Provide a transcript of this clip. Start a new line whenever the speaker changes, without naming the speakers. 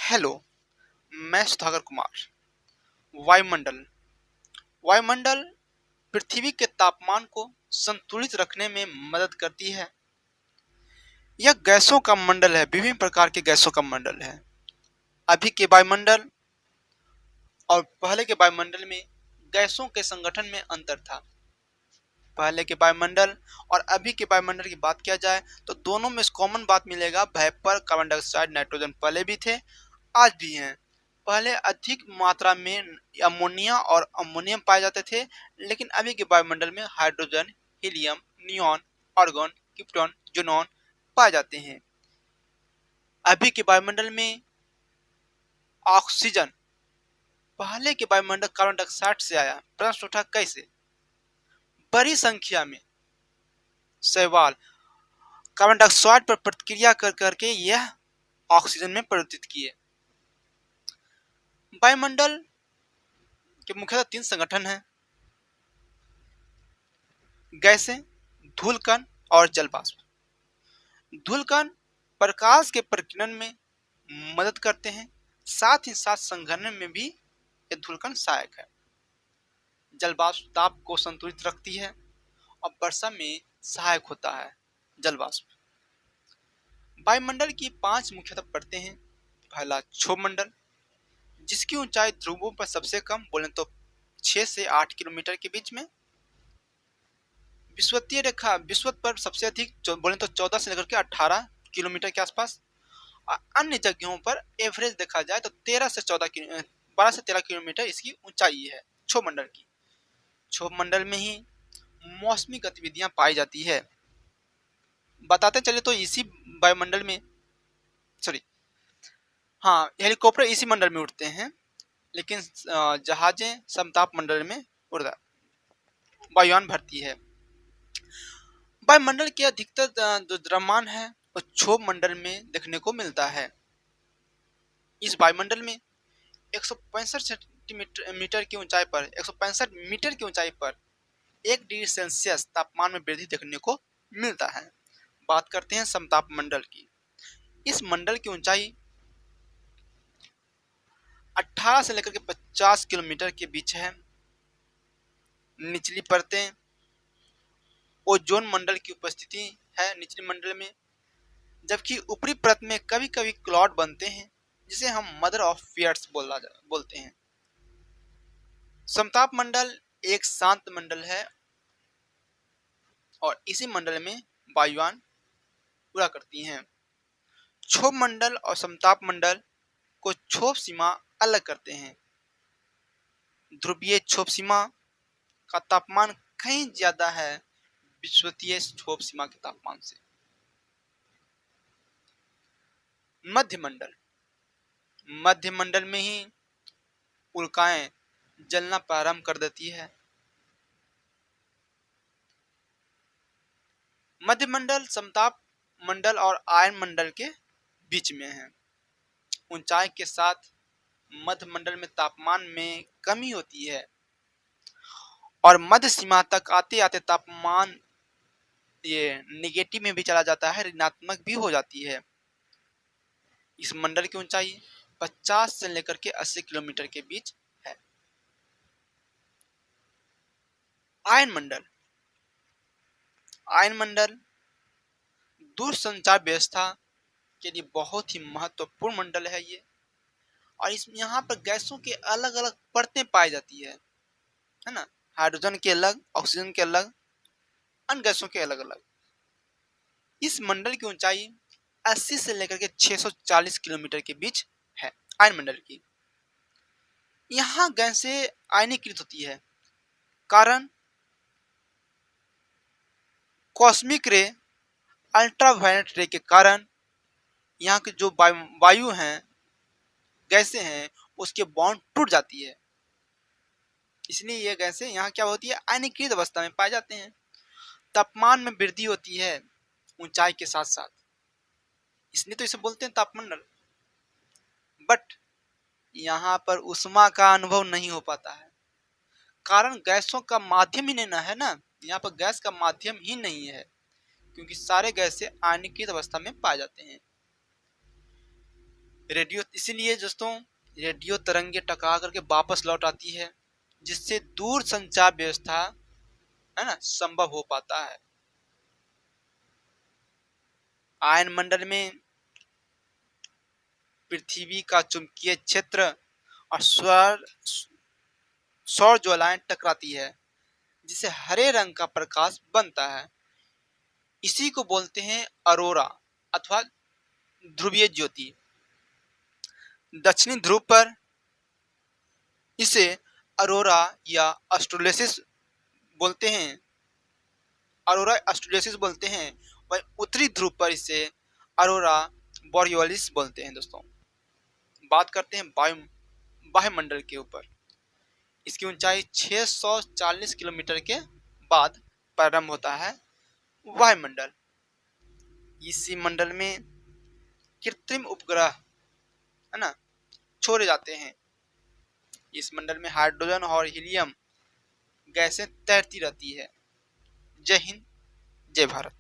Hello, मैं सुधाकर कुमार। वायुमंडल वायुमंडल पृथ्वी के तापमान को संतुलित रखने में मदद करती है। यह गैसों का मंडल है, विभिन्न प्रकार के गैसों का मंडल है। अभी के वायुमंडल और पहले के वायुमंडल में गैसों के संगठन में अंतर था। पहले के वायुमंडल और अभी के वायुमंडल की बात किया जाए तो दोनों में कॉमन बात मिलेगा, वेपर, कार्बन डाइऑक्साइड, नाइट्रोजन पहले भी थे, आज भी हैं। पहले अधिक मात्रा में अमोनिया और अमोनियम पाए जाते थे, लेकिन अभी के वायुमंडल में hydrogen, helium, neon, argon, krypton, xenon पाए जाते हैं। अभी के वायुमंडल में ऑक्सीजन, पहले के वायुमंडल कार्बन डाइऑक्साइड से आया। प्रश्न उठा कैसे? बड़ी संख्या में शैवाल कार्बन डाइऑक्साइड पर प्रतिक्रिया कर करके यह ऑक्सीजन में परिवर्तित किए। वायुमंडल के मुख्यतः 3 संगठन हैं: गैसें, धूलकण और जलवाष्प। धूलकण प्रकाश के प्रकीर्णन में मदद करते हैं, साथ ही साथ संघनन में भी ये धूलकण सहायक है। जलवाष्प ताप को संतुलित रखती है और वर्षा में सहायक होता है। जलवाष्प वायुमंडल की 5 मुख्यतः परतें हैं। पहला क्षोभमंडल, जिसकी ऊंचाई ध्रुवों पर सबसे कम बोले तो 6 से 8 किलोमीटर के बीच में। विषुवतीय रेखा विषुवत पर सबसे अधिक बोले तो 14 से लेकर के 18 किलोमीटर के आसपास, और अन्य जगहों पर एवरेज देखा जाए तो 12 से 13 किलोमीटर इसकी ऊंचाई है क्षोभमंडल की। क्षोभमंडल में ही मौसमी गतिविधियां पाई जाती है। बताते चले तो इसी वायुमंडल में हेलीकॉप्टर इसी मंडल में उड़ते हैं, लेकिन जहाजें समताप मंडल में उड़ता वायुयान भरती है। वायुमंडल के अधिकतर जो द्रव्यमान है वो क्षोभ मंडल में देखने को मिलता है। इस वायुमंडल में 165 सेंटीमीटर की ऊंचाई पर 165 मीटर की ऊंचाई पर 1 डिग्री सेल्सियस तापमान में वृद्धि देखने को मिलता है। बात करते हैं समताप मंडल की। इस मंडल की ऊंचाई 18 से लेकर के 50 किलोमीटर के बीच है। निचली परतें ओजोन मंडल की उपस्थिति है निचले मंडल में, जबकि ऊपरी परत में कभी कभी क्लाउड बनते हैं, जिसे हम मदर ऑफ फेयर्स बोलते हैं। समताप मंडल एक शांत मंडल है और इसी मंडल में वायुयान उड़ा करती हैं। क्षोभ मंडल और समताप मंडल को क्षोभ सीमा अलग करते हैं। ध्रुवीय क्षोभ सीमा का तापमान कहीं ज्यादा है विषुवतीय क्षोभ सीमा के तापमान से। मध्य मंडल में ही उल्काएं जलना प्रारंभ कर देती है। मध्य मंडल समताप मंडल और आयन मंडल के बीच में है। ऊंचाई के साथ मध्य मंडल में तापमान में कमी होती है और मध्य सीमा तक आते आते तापमान ये नेगेटिव में भी चला जाता है, ऋणात्मक भी हो जाती है। इस मंडल की ऊंचाई 50 से लेकर के 80 किलोमीटर के बीच है। आयन मंडल दूरसंचार व्यवस्था के लिए बहुत ही महत्वपूर्ण मंडल है ये, और इस यहाँ पर गैसों के अलग अलग परतें पाई जाती है ना। हाइड्रोजन के अलग, ऑक्सीजन के अलग, अन्य गैसों के अलग अलग। इस मंडल की ऊंचाई 80 से लेकर के 640 किलोमीटर के बीच है आयन मंडल की। यहाँ गैसें आयनीकृत होती है, कारण कॉस्मिक रे, अल्ट्रावायलेट रे के कारण यहाँ के जो वायु हैं, गैसें हैं, उसके बॉन्ड टूट जाती है। इसलिए ये गैसें यहाँ क्या होती है, आयनीकृत अवस्था में पाए जाते हैं। तापमान में वृद्धि होती है ऊंचाई के साथ साथ, इसलिए तो इसे बोलते हैं तापमंडल। बट यहाँ पर ऊष्मा का अनुभव नहीं हो पाता है, कारण गैसों का माध्यम ही नहीं ना है ना। यहाँ पर गैस का माध्यम ही नहीं है, क्योंकि सारे गैसें आयनीकृत अवस्था में पाए जाते हैं। रेडियो इसीलिए दोस्तों रेडियो तरंगे टकरा करके वापस लौट आती है, जिससे दूर संचार व्यवस्था है ना संभव हो पाता है। आयन मंडल में पृथ्वी का चुंबकीय क्षेत्र और सौर ज्वालाएं टकराती है, जिससे हरे रंग का प्रकाश बनता है। इसी को बोलते हैं अरोरा अथवा ध्रुवीय ज्योति। दक्षिणी ध्रुव पर इसे अरोरा या ऑस्ट्रेलिस बोलते हैं, अरोरा ऑस्ट्रेलिस बोलते हैं। वह उत्तरी ध्रुव पर इसे अरोरा बोरियोलिस बोलते हैं। दोस्तों बात करते हैं वायुमंडल के ऊपर। इसकी ऊंचाई 640 किलोमीटर के बाद प्रारंभ होता है वायुमंडल। इसी मंडल में कृत्रिम उपग्रह है ना छोड़े जाते हैं। इस मंडल में हाइड्रोजन और हीलियम गैसें तैरती रहती है। जय हिंद, जय भारत।